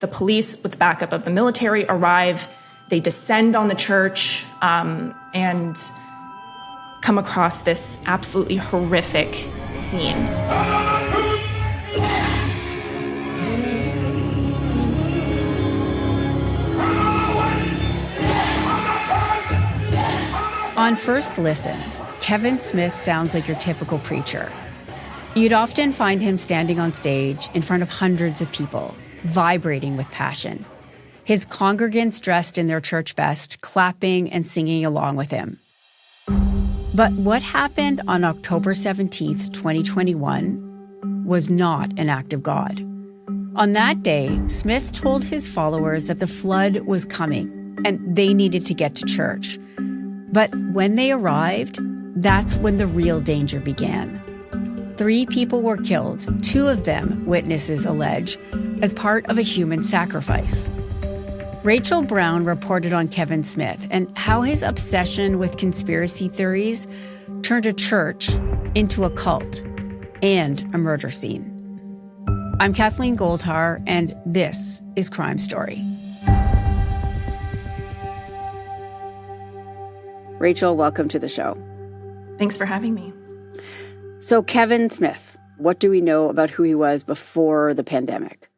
The police, with the backup of the military, arrive. They descend on the church and come across this absolutely horrific scene. On first listen, Kevin Smith sounds like your typical preacher. You'd often find him standing on stage in front of hundreds of people, vibrating with passion. His congregants dressed in their church best, clapping and singing along with him. But what happened on October 17th, 2021, was not an act of God. On that day, Smith told his followers that the flood was coming and they needed to get to church. But when they arrived, that's when the real danger began. 3 people were killed, 2 of them, witnesses allege, as part of a human sacrifice. Rachel Browne reported on Kevin Smith and how his obsession with conspiracy theories turned a church into a cult and a murder scene. I'm Kathleen Goldhar, and this is Crime Story. Rachel, welcome to the show. Thanks for having me. So Kevin Smith, what do we know about who he was before the pandemic?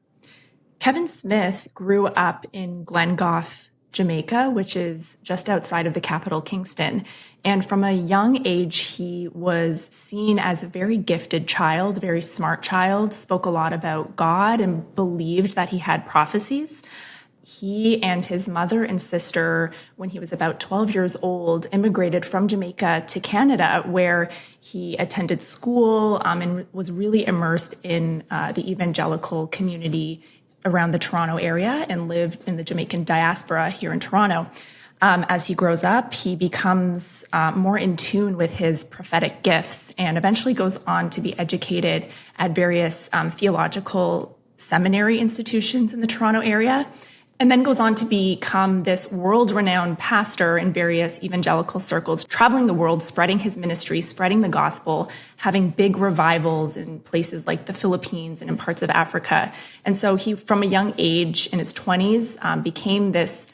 Kevin Smith grew up in Glengoff, Jamaica, which is just outside of the capital, Kingston. And from a young age, he was seen as a very gifted child, very smart child, spoke a lot about God and believed that he had prophecies. He and his mother and sister, when he was about 12 years old, immigrated from Jamaica to Canada, where he attended school and was really immersed in the evangelical community around the Toronto area and lived in the Jamaican diaspora here in Toronto. As he grows up, he becomes more in tune with his prophetic gifts and eventually goes on to be educated at various theological seminary institutions in the Toronto area, and then goes on to become this world-renowned pastor in various evangelical circles, traveling the world, spreading his ministry, spreading the gospel, having big revivals in places like the Philippines and in parts of Africa. And so he, from a young age, in his 20s, became this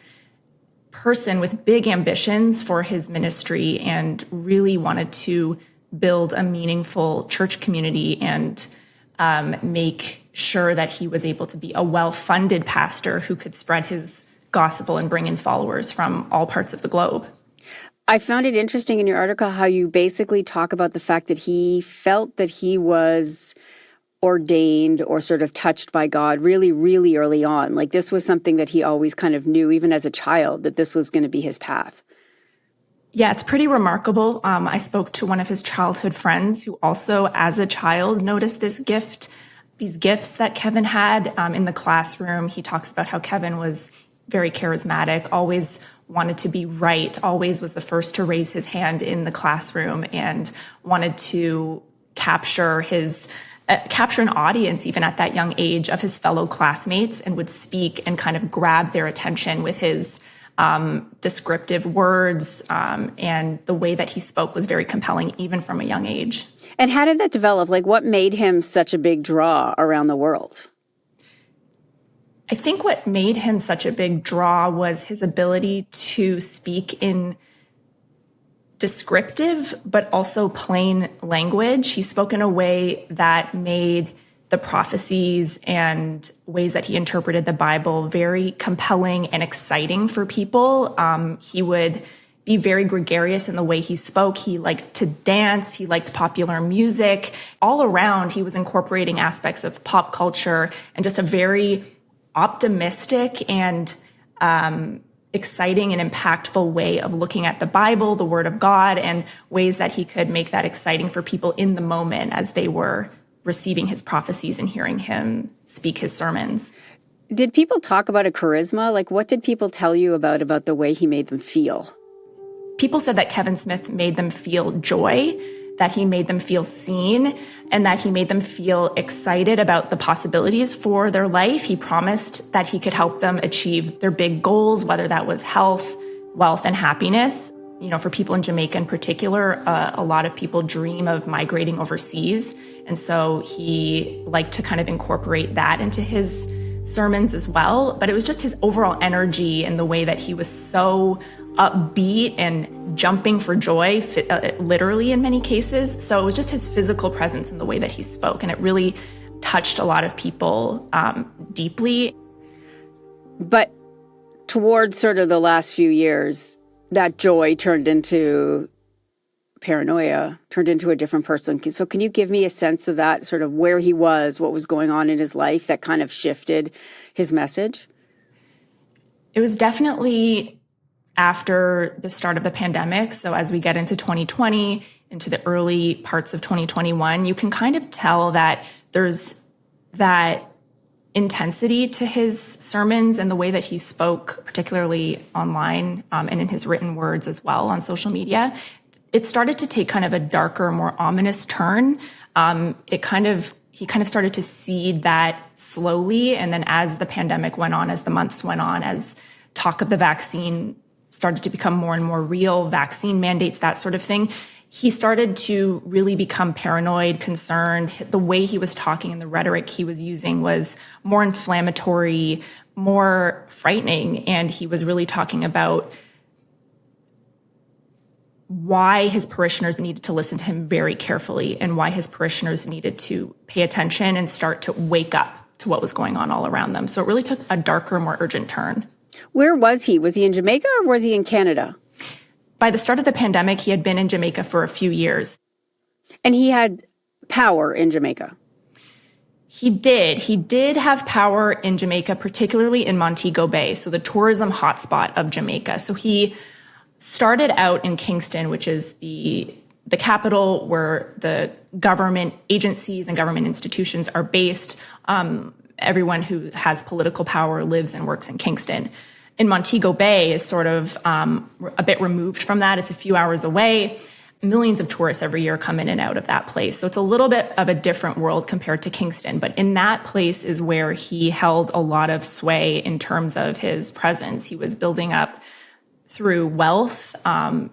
person with big ambitions for his ministry and really wanted to build a meaningful church community and make sure that he was able to be a well-funded pastor who could spread his gospel and bring in followers from all parts of the globe. I found it interesting in your article how you basically talk about the fact that he felt that he was ordained or sort of touched by God really, really early on. Like this was something that he always kind of knew, even as a child, that this was going to be his path. Yeah, it's pretty remarkable. I spoke to one of his childhood friends who also, as a child, noticed these gifts that Kevin had in the classroom. He talks about how Kevin was very charismatic, always wanted to be right, always was the first to raise his hand in the classroom and wanted to capture an audience even at that young age of his fellow classmates and would speak and kind of grab their attention with his descriptive words, and the way that he spoke was very compelling, even from a young age. And how did that develop? Like, what made him such a big draw around the world? I think what made him such a big draw was his ability to speak in descriptive, but also plain language. He spoke in a way that made the prophecies and ways that he interpreted the Bible very compelling and exciting for people. He would be very gregarious in the way he spoke. He liked to dance. He liked popular music. All around, he was incorporating aspects of pop culture and just a very optimistic and exciting and impactful way of looking at the Bible, the Word of God, and ways that he could make that exciting for people in the moment as they were receiving his prophecies and hearing him speak his sermons. Did people talk about a charisma? Like, what did people tell you about the way he made them feel? People said that Kevin Smith made them feel joy, that he made them feel seen, and that he made them feel excited about the possibilities for their life. He promised that he could help them achieve their big goals, whether that was health, wealth, and happiness. You know, for people in Jamaica in particular, a lot of people dream of migrating overseas. And so he liked to kind of incorporate that into his sermons as well, but it was just his overall energy and the way that he was so upbeat and jumping for joy, literally in many cases. So it was just his physical presence and the way that he spoke, and it really touched a lot of people deeply. But towards sort of the last few years, that joy turned into paranoia, turned into a different person. So can you give me a sense of that, sort of where he was, what was going on in his life that kind of shifted his message? It was definitely after the start of the pandemic. So as we get into 2020, into the early parts of 2021, you can kind of tell that there's that intensity to his sermons and the way that he spoke, particularly online and in his written words as well on social media. It started to take kind of a darker, more ominous turn. He kind of started to seed that slowly. And then as the pandemic went on, as the months went on, as talk of the vaccine started to become more and more real, vaccine mandates, that sort of thing, he started to really become paranoid, concerned. The way he was talking and the rhetoric he was using was more inflammatory, more frightening. And he was really talking about why his parishioners needed to listen to him very carefully and why his parishioners needed to pay attention and start to wake up to what was going on all around them. So it really took a darker, more urgent turn. Where was he? Was he in Jamaica or was he in Canada? By the start of the pandemic, he had been in Jamaica for a few years. And he had power in Jamaica. He did. He did have power in Jamaica, particularly in Montego Bay, so the tourism hotspot of Jamaica. So he started out in Kingston, which is the capital where the government agencies and government institutions are based. Everyone who has political power lives and works in Kingston. In Montego Bay is sort of a bit removed from that. It's a few hours away. Millions of tourists every year come in and out of that place. So it's a little bit of a different world compared to Kingston. But in that place is where he held a lot of sway in terms of his presence. He was building up through wealth,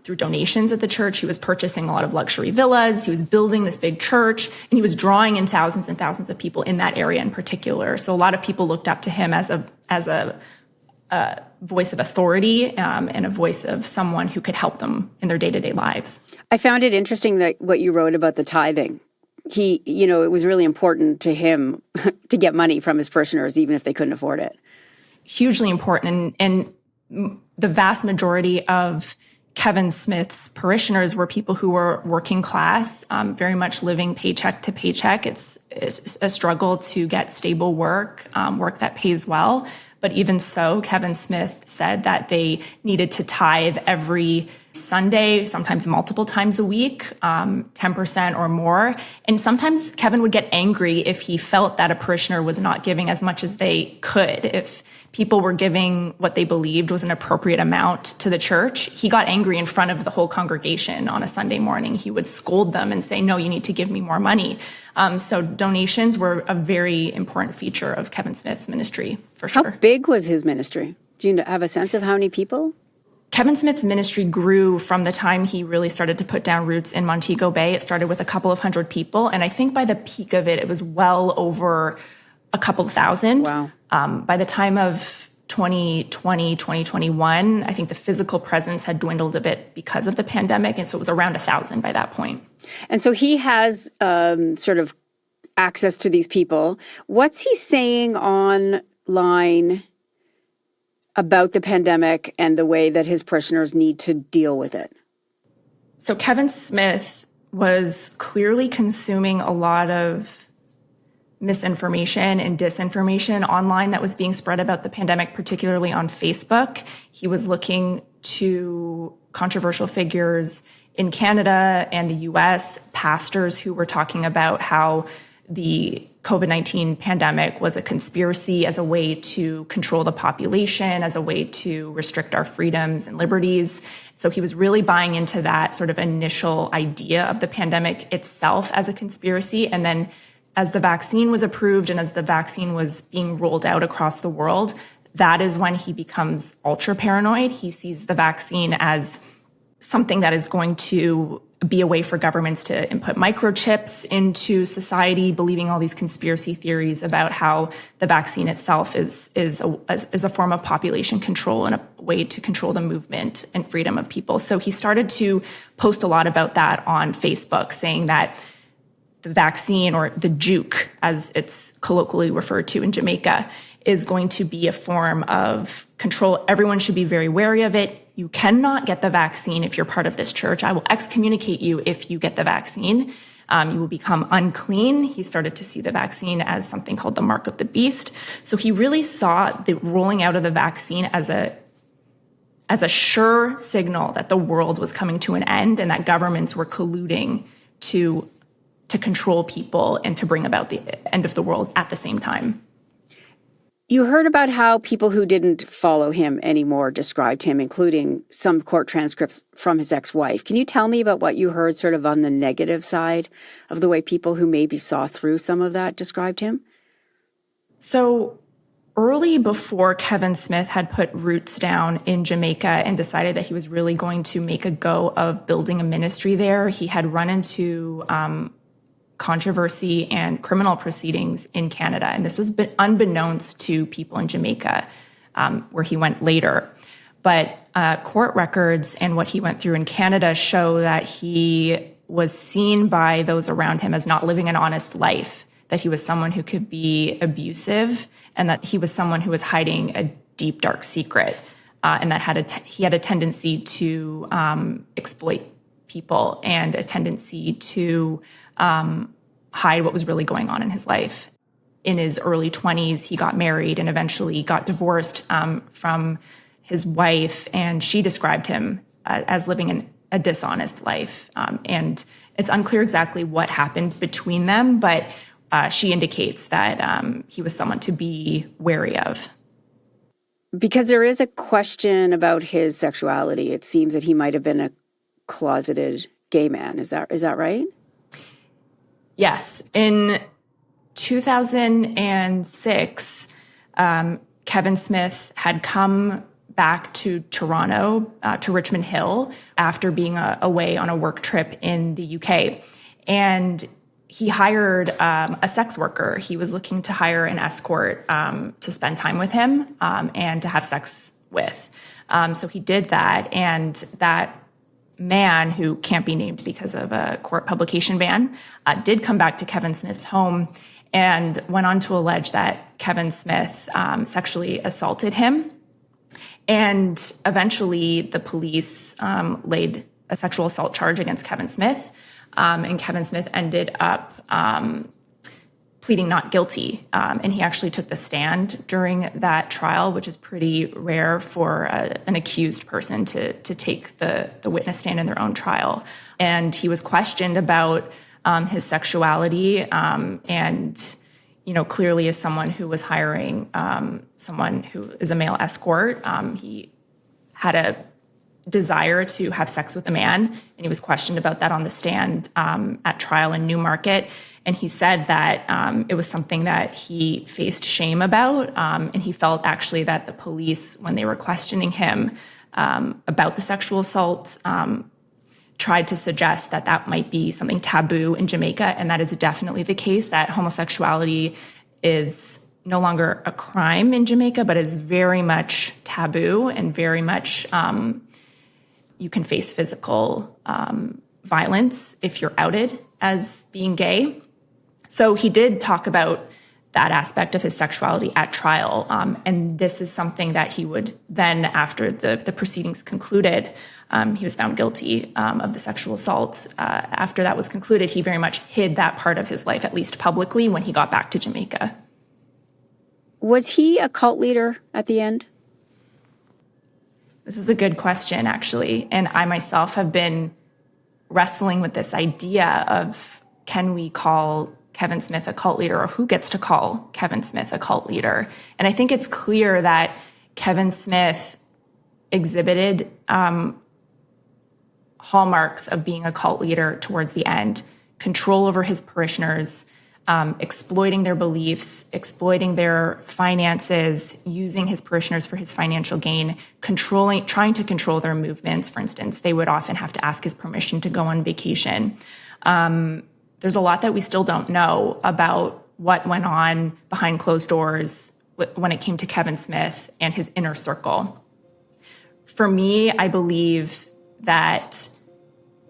through donations at the church. He was purchasing a lot of luxury villas. He was building this big church, and he was drawing in thousands and thousands of people in that area in particular. So a lot of people looked up to him as a voice of authority and a voice of someone who could help them in their day-to-day lives. I found it interesting that what you wrote about the tithing. It was really important to him to get money from his parishioners, even if they couldn't afford it. Hugely important. And the vast majority of Kevin Smith's parishioners were people who were working class, very much living paycheck to paycheck. It's a struggle to get stable work, work that pays well. But even so, Kevin Smith said that they needed to tithe every Sunday, sometimes multiple times a week, 10% or more. And sometimes Kevin would get angry if he felt that a parishioner was not giving as much as they could. If people were giving what they believed was an appropriate amount to the church, he got angry in front of the whole congregation on a Sunday morning. He would scold them and say, no, you need to give me more money. So donations were a very important feature of Kevin Smith's ministry, for sure. How big was his ministry? Do you have a sense of how many people? Kevin Smith's ministry grew from the time he really started to put down roots in Montego Bay. It started with a couple of hundred people. And I think by the peak of it, it was well over a couple thousand. Wow. By the time of 2020, 2021, I think the physical presence had dwindled a bit because of the pandemic. And so it was around 1,000 by that point. And so he has sort of access to these people. What's he saying online about the pandemic and the way that his parishioners need to deal with it? So Kevin Smith was clearly consuming a lot of misinformation and disinformation online that was being spread about the pandemic, particularly on Facebook. He was looking to controversial figures in Canada and the US, pastors who were talking about how the COVID-19 pandemic was a conspiracy as a way to control the population, as a way to restrict our freedoms and liberties. So he was really buying into that sort of initial idea of the pandemic itself as a conspiracy. And then as the vaccine was approved and as the vaccine was being rolled out across the world, that is when he becomes ultra paranoid. He sees the vaccine as something that is going to be a way for governments to input microchips into society, believing all these conspiracy theories about how the vaccine itself is a form of population control and a way to control the movement and freedom of people. So he started to post a lot about that on Facebook, saying that the vaccine, or the juke, as it's colloquially referred to in Jamaica, is going to be a form of control. Everyone should be very wary of it. You cannot get the vaccine if you're part of this church. I will excommunicate you if you get the vaccine. You will become unclean. He started to see the vaccine as something called the mark of the beast. So he really saw the rolling out of the vaccine as a sure signal that the world was coming to an end and that governments were colluding to control people and to bring about the end of the world at the same time. You heard about how people who didn't follow him anymore described him, including some court transcripts from his ex-wife. Can you tell me about what you heard sort of on the negative side of the way people who maybe saw through some of that described him? So early before Kevin Smith had put roots down in Jamaica and decided that he was really going to make a go of building a ministry there, he had run into controversy and criminal proceedings in Canada. And this was unbeknownst to people in Jamaica, where he went later. But court records and what he went through in Canada show that he was seen by those around him as not living an honest life, that he was someone who could be abusive, and that he was someone who was hiding a deep, dark secret, and that he had a tendency to exploit people and a tendency to hide what was really going on in his life. In his early 20s, he got married and eventually got divorced from his wife, and she described him as living a dishonest life. And it's unclear exactly what happened between them, but she indicates that he was someone to be wary of. Because there is a question about his sexuality. It seems that he might have been a closeted gay man. Is that right? Yes. In 2006, Kevin Smith had come back to Toronto, to Richmond Hill, after being away on a work trip in the UK. And he hired a sex worker. He was looking to hire an escort to spend time with him and to have sex with. So he did that, and that man, who can't be named because of a court publication ban, did come back to Kevin Smith's home and went on to allege that Kevin Smith sexually assaulted him. And eventually the police laid a sexual assault charge against Kevin Smith, and Kevin Smith ended up pleading not guilty. And he actually took the stand during that trial, which is pretty rare for an accused person to take the witness stand in their own trial. And he was questioned about his sexuality, and, clearly as someone who was hiring someone who is a male escort, he had a desire to have sex with a man, and he was questioned about that on the stand at trial in Newmarket. And he said that it was something that he faced shame about, and he felt actually that the police, when they were questioning him about the sexual assault, tried to suggest that that might be something taboo in Jamaica, and that is definitely the case, that homosexuality is no longer a crime in Jamaica, but is very much taboo and very much you can face physical violence if you're outed as being gay. So he did talk about that aspect of his sexuality at trial. And this is something that he would then, after the proceedings concluded, he was found guilty of the sexual assault. After that was concluded, he very much hid that part of his life, at least publicly, when he got back to Jamaica. Was he a cult leader at the end? This is a good question, actually. And I myself have been wrestling with this idea of, can we call Kevin Smith a cult leader, or who gets to call Kevin Smith a cult leader? And I think it's clear that Kevin Smith exhibited hallmarks of being a cult leader towards the end: control over his parishioners, exploiting their beliefs, exploiting their finances, using his parishioners for his financial gain, trying to control their movements. For instance, they would often have to ask his permission to go on vacation. There's a lot that we still don't know about what went on behind closed doors when it came to Kevin Smith and his inner circle. For me, I believe that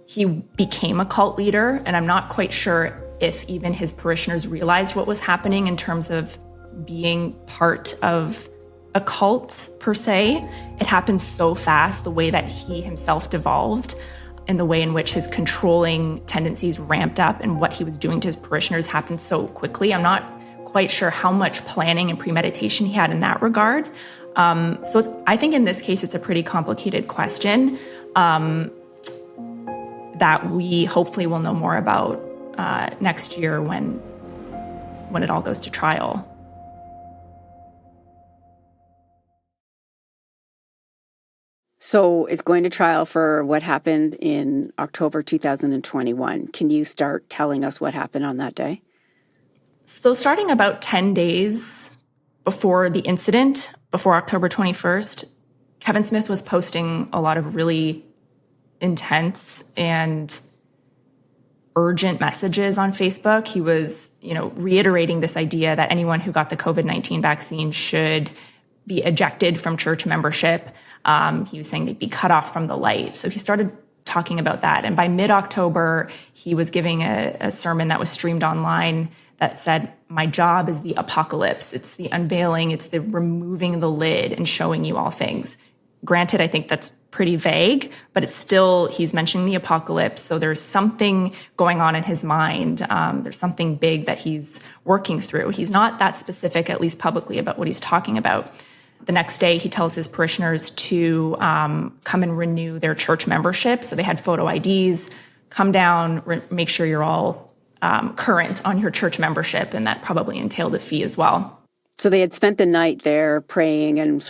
he became a cult leader, and I'm not quite sure if even his parishioners realized what was happening in terms of being part of a cult per se. It happened so fast, the way that he himself devolved and the way in which his controlling tendencies ramped up and what he was doing to his parishioners happened so quickly. I'm not quite sure how much planning and premeditation he had in that regard. So I think in this case, it's a pretty complicated question that we hopefully will know more about next year when it all goes to trial. So it's going to trial for what happened in October 2021. Can you start telling us what happened on that day? So starting about 10 days before the incident, before October 21st, Kevin Smith was posting a lot of really intense and urgent messages on Facebook. He was, reiterating this idea that anyone who got the COVID-19 vaccine should be ejected from church membership. He was saying they'd be cut off from the light. So he started talking about that. And by mid-October, he was giving a sermon that was streamed online that said, "My job is the apocalypse. It's the unveiling. It's the removing the lid and showing you all things." Granted, I think that's pretty vague, but it's still, he's mentioning the apocalypse. So there's something going on in his mind. There's something big that he's working through. He's not that specific, at least publicly, about what he's talking about. The next day, he tells his parishioners to come and renew their church membership. So they had photo IDs, come down, make sure you're all current on your church membership. And that probably entailed a fee as well. So they had spent the night there praying and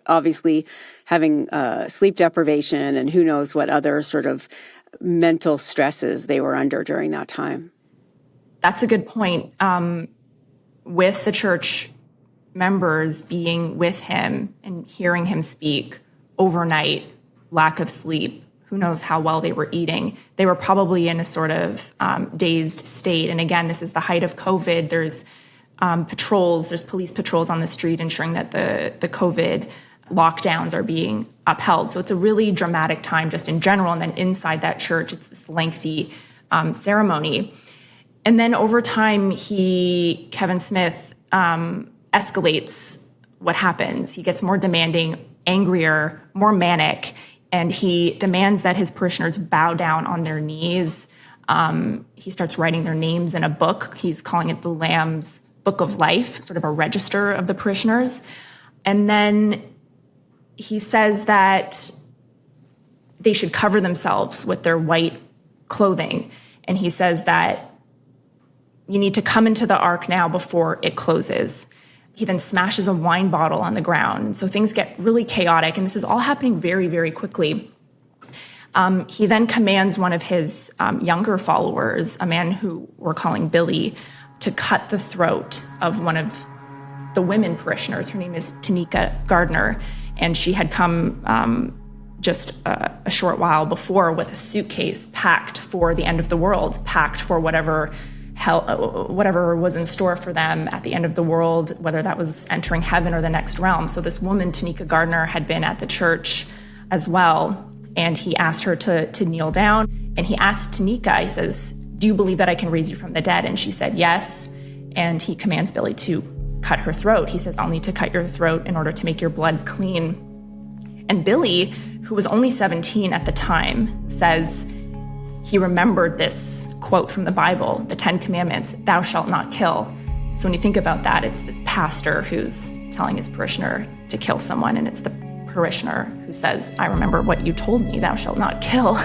obviously having sleep deprivation and who knows what other sort of mental stresses they were under during that time. That's a good point. With the church members being with him and hearing him speak overnight, lack of sleep, who knows how well they were eating, they were probably in a sort of dazed state. And again, this is the height of COVID. There's there's police patrols on the street ensuring that the COVID lockdowns are being upheld. So it's a really dramatic time just in general. And then inside that church, it's this lengthy ceremony. And then over time, Kevin Smith escalates what happens. He gets more demanding, angrier, more manic, and he demands that his parishioners bow down on their knees. He starts writing their names in a book. He's calling it the Lamb's Book of Life, sort of a register of the parishioners. And then he says that they should cover themselves with their white clothing. And he says that you need to come into the ark now before it closes. He then smashes a wine bottle on the ground. And so things get really chaotic. And this is all happening very, very quickly. He then commands one of his younger followers, a man who we're calling Billy, to cut the throat of one of the women parishioners. Her name is Tanika Gardner, and she had come just a short while before with a suitcase packed for the end of the world, packed for whatever was in store for them at the end of the world, whether that was entering heaven or the next realm. So this woman, Tanika Gardner, had been at the church as well, and he asked her to kneel down, and he asked Tanika, he says, "Do you believe that I can raise you from the dead?" And she said yes. And he commands Billy to cut her throat. He says, "I'll need to cut your throat in order to make your blood clean." And Billy, who was only 17 at the time, says he remembered this quote from the Bible, the 10 Commandments, "Thou shalt not kill." So when you think about that, it's this pastor who's telling his parishioner to kill someone, and it's the parishioner who says, "I remember what you told me, thou shalt not kill."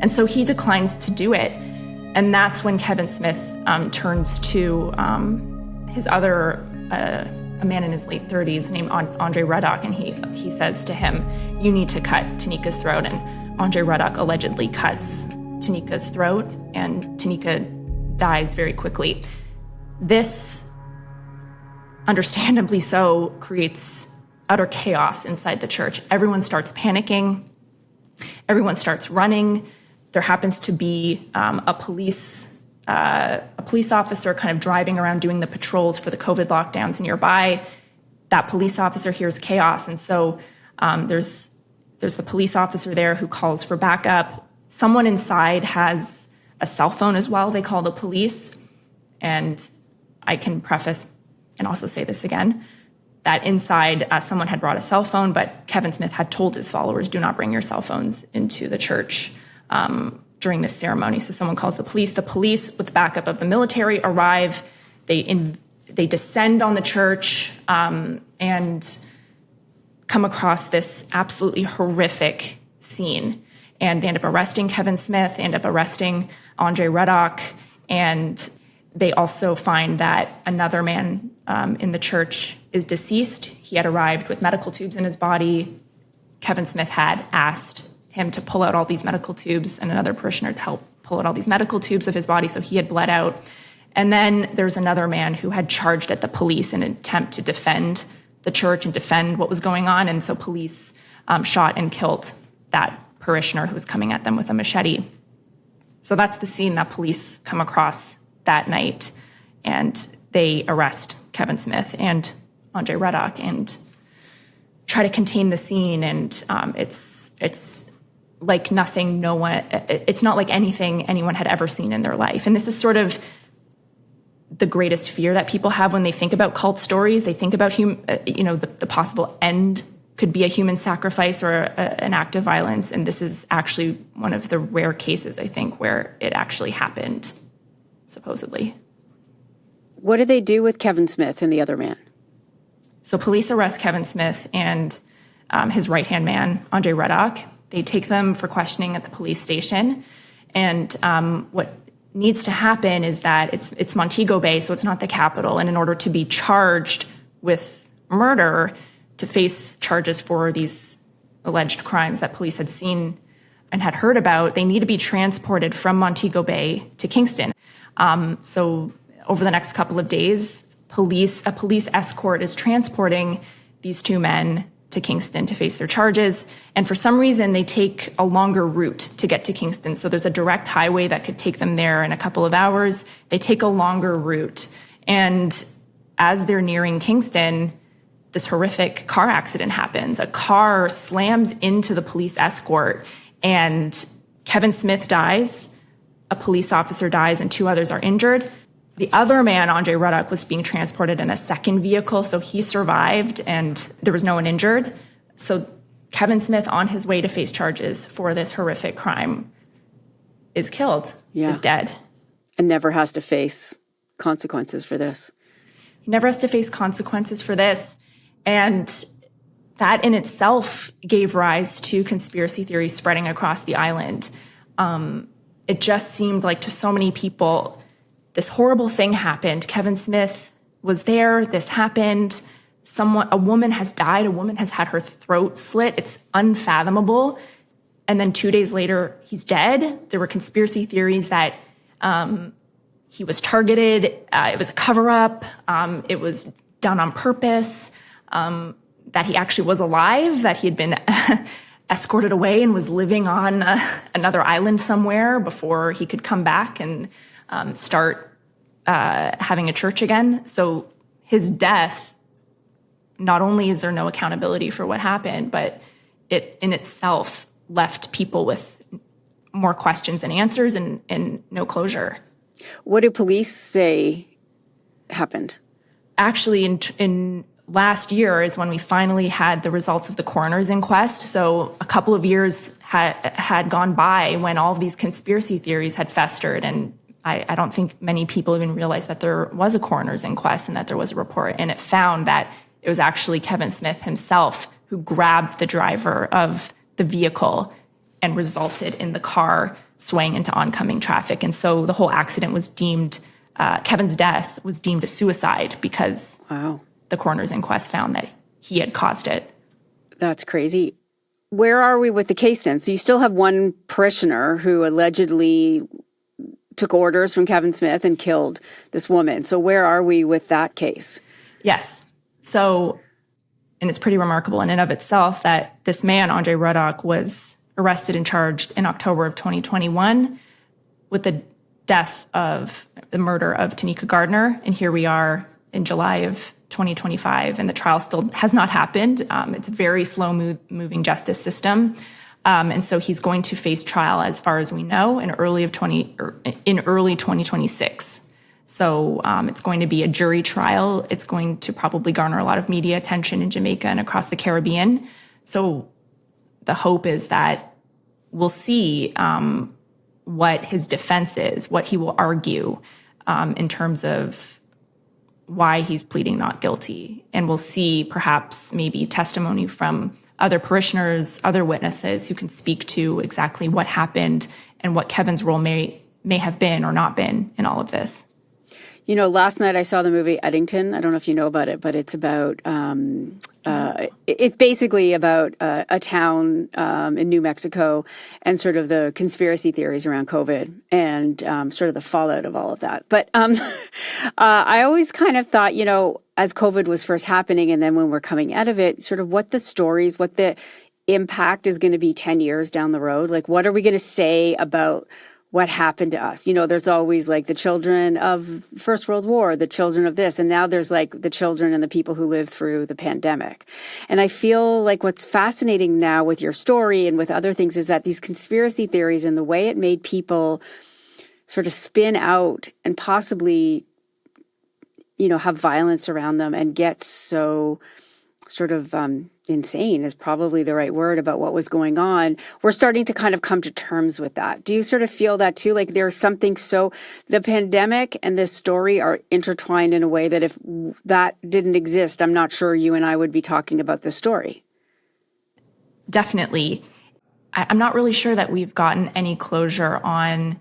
And so he declines to do it. And that's when Kevin Smith turns to his other, a man in his late 30s named Andre Ruddock, and he says to him, "You need to cut Tanika's throat." And Andre Ruddock allegedly cuts Tanika's throat, and Tanika dies very quickly. This, understandably so, creates utter chaos inside the church. Everyone starts panicking. Everyone starts running. There happens to be a police officer kind of driving around doing the patrols for the COVID lockdowns nearby. That police officer hears chaos, and so there's the police officer there who calls for backup. Someone inside has a cell phone as well. They call the police, and I can preface and also say this again, that inside someone had brought a cell phone, but Kevin Smith had told his followers, do not bring your cell phones into the church during this ceremony. So someone calls the police. The police, with the backup of the military, arrive. They descend on the church and come across this absolutely horrific scene. And they end up arresting Kevin Smith, they end up arresting Andre Reddock, and they also find that another man in the church is deceased. He had arrived with medical tubes in his body. Kevin Smith had asked him to pull out all these medical tubes, and another parishioner to help pull out all these medical tubes of his body, so he had bled out. And then there's another man who had charged at the police in an attempt to defend the church and defend what was going on, and so police shot and killed that parishioner who was coming at them with a machete. So that's the scene that police come across that night, and they arrest Kevin Smith and Andre Reddock and try to contain the scene. And it's like nothing it's not like anything anyone had ever seen in their life. And this is sort of the greatest fear that people have when they think about cult stories. They think about the possible end could be a human sacrifice or an act of violence. And this is actually one of the rare cases, I think, where it actually happened, supposedly. What did they do with Kevin Smith and the other man? So police arrest Kevin Smith and his right-hand man, Andre Reddock. They take them for questioning at the police station. And what needs to happen is that it's Montego Bay, so it's not the capital. And in order to be charged with murder, to face charges for these alleged crimes that police had seen and had heard about, they need to be transported from Montego Bay to Kingston. So over the next couple of days, a police escort is transporting these two men to Kingston to face their charges. And for some reason, they take a longer route to get to Kingston. So there's a direct highway that could take them there in a couple of hours. They take a longer route. And as they're nearing Kingston, this horrific car accident happens. A car slams into the police escort, and Kevin Smith dies, a police officer dies, and two others are injured. The other man, Andre Reddock, was being transported in a second vehicle, so he survived, and there was no one injured. So Kevin Smith, on his way to face charges for this horrific crime, is killed, is dead. And never has to face consequences for this. He never has to face consequences for this. And that in itself gave rise to conspiracy theories spreading across the island. It just seemed like to so many people, this horrible thing happened. Kevin Smith was there. This happened. A woman has died. A woman has had her throat slit. It's unfathomable. And then 2 days later, he's dead. There were conspiracy theories that he was targeted. It was a cover-up. It was done on purpose. That he actually was alive, that he had been escorted away and was living on another island somewhere before he could come back and start having a church again. So his death, not only is there no accountability for what happened, but it in itself left people with more questions and answers and no closure. What do police say happened? Actually, in last year is when we finally had the results of the coroner's inquest. So a couple of years had gone by when all of these conspiracy theories had festered. And I don't think many people even realized that there was a coroner's inquest and that there was a report. And it found that it was actually Kevin Smith himself who grabbed the driver of the vehicle and resulted in the car swaying into oncoming traffic. And so the whole accident was deemed, Kevin's death was deemed a suicide because the coroner's inquest found that he had caused it. That's crazy. Where are we with the case then? So you still have one parishioner who allegedly took orders from Kevin Smith and killed this woman. So where are we with that case? Yes. So, and it's pretty remarkable in and of itself that this man, Andre Ruddock, was arrested and charged in October of 2021 with the the murder of Tanika Gardner. And here we are in July of 2025, and the trial still has not happened. It's a very slow-moving justice system. And so he's going to face trial, as far as we know, in early 2026. So it's going to be a jury trial. It's going to probably garner a lot of media attention in Jamaica and across the Caribbean. So the hope is that we'll see what his defense is, what he will argue in terms of why he's pleading not guilty. And we'll see perhaps maybe testimony from other parishioners, other witnesses who can speak to exactly what happened and what Kevin's role may have been or not been in all of this. You know, last night I saw the movie Eddington. I don't know if you know about it, but it's about it's basically about a town in New Mexico and sort of the conspiracy theories around COVID and sort of the fallout of all of that. But I always kind of thought, you know, as COVID was first happening and then when we're coming out of it, sort of what the stories, what the impact is going to be 10 years down the road. Like, what are we going to say about what happened to us? You know, there's always like the children of First World War, the children of this, and now there's like the children and the people who lived through the pandemic. And I feel like what's fascinating now with your story and with other things is that these conspiracy theories and the way it made people sort of spin out and possibly, you know, have violence around them and get so sort of insane is probably the right word about what was going on. We're starting to kind of come to terms with that. Do you sort of feel that too? Like there's something the pandemic and this story are intertwined in a way that if that didn't exist, I'm not sure you and I would be talking about this story. Definitely. I'm not really sure that we've gotten any closure on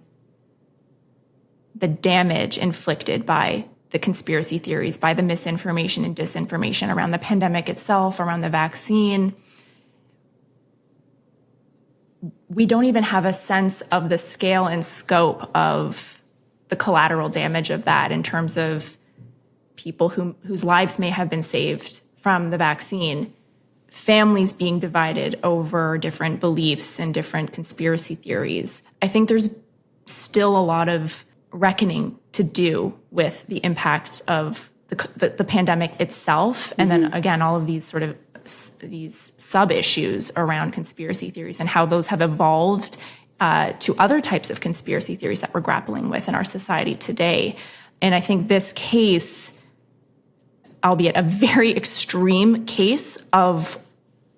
the damage inflicted by the conspiracy theories, by the misinformation and disinformation around the pandemic itself, around the vaccine. We don't even have a sense of the scale and scope of the collateral damage of that in terms of people whose lives may have been saved from the vaccine, families being divided over different beliefs and different conspiracy theories. I think there's still a lot of reckoning to do with the impact of the pandemic itself. And then again, all of these sort of these sub-issues around conspiracy theories and how those have evolved to other types of conspiracy theories that we're grappling with in our society today. And I think this case, albeit a very extreme case of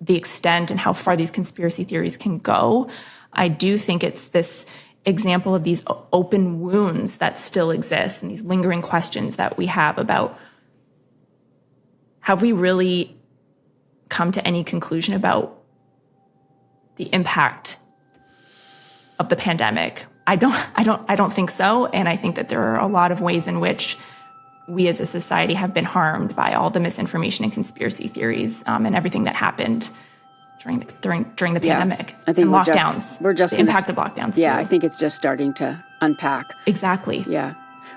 the extent and how far these conspiracy theories can go, I do think it's this example of these open wounds that still exist and these lingering questions that we have about, have we really come to any conclusion about the impact of the pandemic? I don't think so. And I think that there are a lot of ways in which we as a society have been harmed by all the misinformation and conspiracy theories and everything that happened during the pandemic. I think and lockdowns. We're just the impact of lockdowns. Yeah, too. I think it's just starting to unpack. Exactly. Yeah.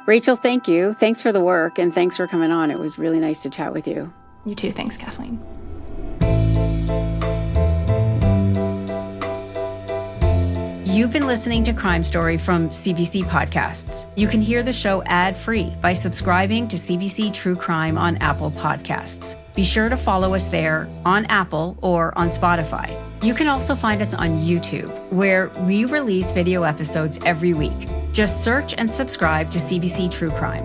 Rachel, thank you. Thanks for the work and thanks for coming on. It was really nice to chat with you. You too. Thanks, Kathleen. You've been listening to Crime Story from CBC Podcasts. You can hear the show ad-free by subscribing to CBC True Crime on Apple Podcasts. Be sure to follow us there on Apple or on Spotify. You can also find us on YouTube, where we release video episodes every week. Just search and subscribe to CBC True Crime.